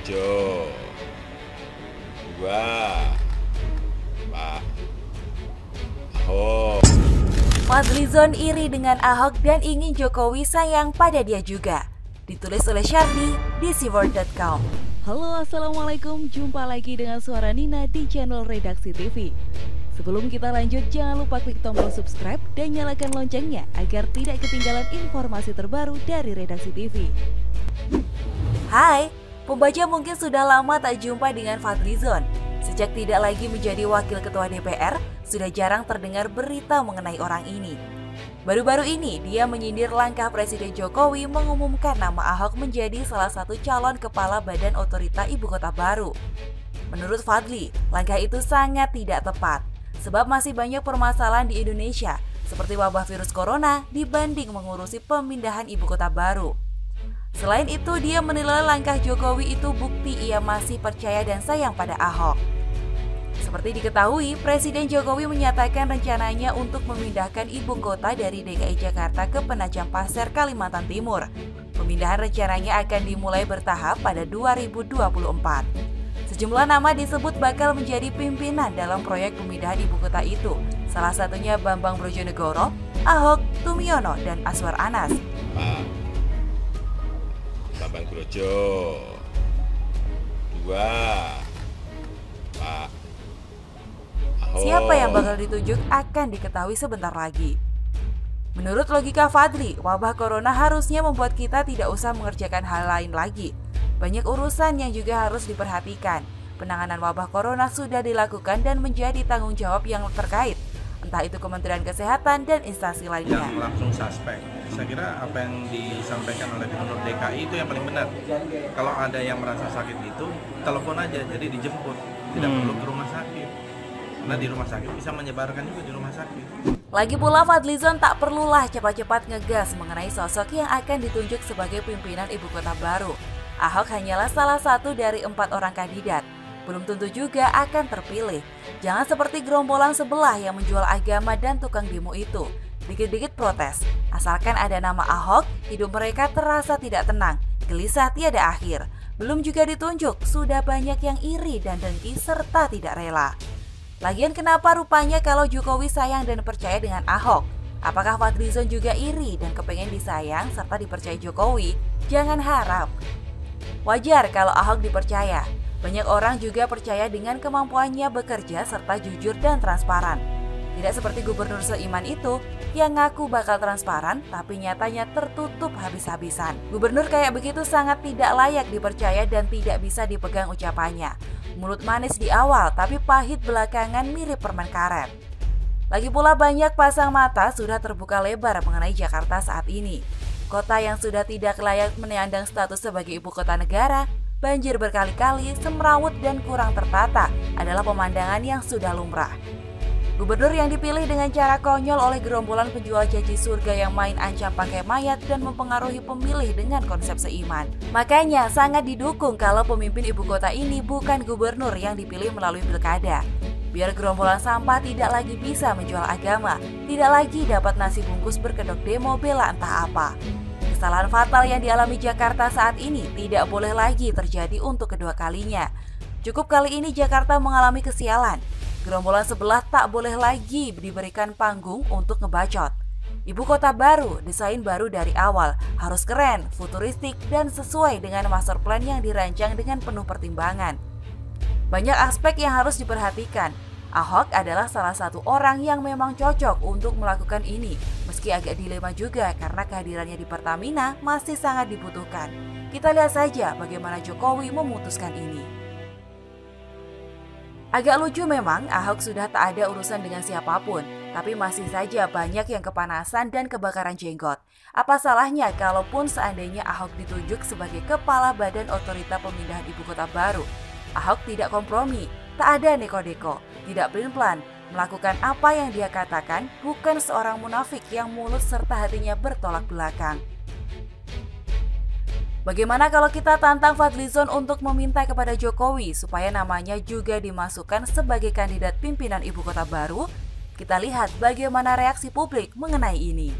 Projo. Dua, Pak Ahok. Fadlizon iri dengan Ahok dan ingin Jokowi sayang pada dia juga. Ditulis oleh Syardi di sivor.com. Halo, assalamualaikum. Jumpa lagi dengan suara Nina di channel Redaksi TV. Sebelum kita lanjut, jangan lupa klik tombol subscribe dan nyalakan loncengnya agar tidak ketinggalan informasi terbaru dari Redaksi TV. Hai, pembaca mungkin sudah lama tak jumpa dengan Fadlizon. Sejak tidak lagi menjadi wakil ketua DPR, sudah jarang terdengar berita mengenai orang ini. Baru-baru ini, dia menyindir langkah Presiden Jokowi mengumumkan nama Ahok menjadi salah satu calon kepala Badan Otorita Ibu Kota Baru. Menurut Fadli, langkah itu sangat tidak tepat, sebab masih banyak permasalahan di Indonesia, seperti wabah virus corona dibanding mengurusi pemindahan Ibu Kota Baru. Selain itu, dia menilai langkah Jokowi itu bukti ia masih percaya dan sayang pada Ahok. Seperti diketahui, Presiden Jokowi menyatakan rencananya untuk memindahkan ibu kota dari DKI Jakarta ke Penajam Pasir, Kalimantan Timur. Pemindahan rencananya akan dimulai bertahap pada 2024. Sejumlah nama disebut bakal menjadi pimpinan dalam proyek pemindahan ibu kota itu. Salah satunya Bambang Brojonegoro, Ahok, Tumiono, dan Aswar Anas. Pak Bambang Brojo. Dua, Pak Ahok. Siapa yang bakal ditunjuk akan diketahui sebentar lagi. Menurut logika Fadli, wabah corona harusnya membuat kita tidak usah mengerjakan hal lain lagi. Banyak urusan yang juga harus diperhatikan. Penanganan wabah corona sudah dilakukan dan menjadi tanggung jawab yang terkait, entah itu Kementerian Kesehatan dan instansi lainnya. Yang langsung suspek. Saya kira apa yang disampaikan oleh Gubernur DKI itu yang paling benar. Kalau ada yang merasa sakit itu, telepon aja, jadi dijemput. Tidak perlu ke rumah sakit. Karena di rumah sakit bisa menyebarkan juga di rumah sakit. Lagi pula Fadlizon tak perlulah cepat-cepat ngegas mengenai sosok yang akan ditunjuk sebagai pimpinan ibu kota baru. Ahok hanyalah salah satu dari 4 orang kandidat. Belum tentu juga akan terpilih. Jangan seperti gerombolan sebelah yang menjual agama dan tukang demo itu. Dikit-dikit protes. Asalkan ada nama Ahok, hidup mereka terasa tidak tenang, gelisah tiada akhir. Belum juga ditunjuk, sudah banyak yang iri dan dengki serta tidak rela. Lagian kenapa rupanya kalau Jokowi sayang dan percaya dengan Ahok? Apakah Fadlizon juga iri dan kepengen disayang serta dipercaya Jokowi? Jangan harap. Wajar kalau Ahok dipercaya. Banyak orang juga percaya dengan kemampuannya bekerja serta jujur dan transparan. Tidak seperti Gubernur seiman itu yang ngaku bakal transparan tapi nyatanya tertutup habis-habisan. Gubernur kayak begitu sangat tidak layak dipercaya dan tidak bisa dipegang ucapannya. Mulut manis di awal tapi pahit belakangan mirip permen karet. Lagi pula banyak pasang mata sudah terbuka lebar mengenai Jakarta saat ini. Kota yang sudah tidak layak menyandang status sebagai ibu kota negara, banjir berkali-kali, semrawut dan kurang tertata adalah pemandangan yang sudah lumrah. Gubernur yang dipilih dengan cara konyol oleh gerombolan penjual janji surga yang main ancam pakai mayat dan mempengaruhi pemilih dengan konsep seiman. Makanya sangat didukung kalau pemimpin ibu kota ini bukan gubernur yang dipilih melalui pilkada. Biar gerombolan sampah tidak lagi bisa menjual agama, tidak lagi dapat nasi bungkus berkedok demo bela entah apa. Kesalahan fatal yang dialami Jakarta saat ini tidak boleh lagi terjadi untuk kedua kalinya. Cukup kali ini Jakarta mengalami kesialan. Gerombolan sebelah tak boleh lagi diberikan panggung untuk ngebacot. Ibu kota baru, desain baru dari awal, harus keren, futuristik, dan sesuai dengan master plan yang dirancang dengan penuh pertimbangan. Banyak aspek yang harus diperhatikan. Ahok adalah salah satu orang yang memang cocok untuk melakukan ini, meski agak dilema juga karena kehadirannya di Pertamina masih sangat dibutuhkan. Kita lihat saja bagaimana Jokowi memutuskan ini. Agak lucu memang, Ahok sudah tak ada urusan dengan siapapun, tapi masih saja banyak yang kepanasan dan kebakaran jenggot. Apa salahnya kalaupun seandainya Ahok ditunjuk sebagai Kepala Badan Otorita Pemindahan Ibu Kota Baru? Ahok tidak kompromi, tak ada neko-deko, tidak pelin-pelan, melakukan apa yang dia katakan, bukan seorang munafik yang mulut serta hatinya bertolak belakang. Bagaimana kalau kita tantang Fadlizon untuk meminta kepada Jokowi supaya namanya juga dimasukkan sebagai kandidat pimpinan ibu kota baru? Kita lihat bagaimana reaksi publik mengenai ini.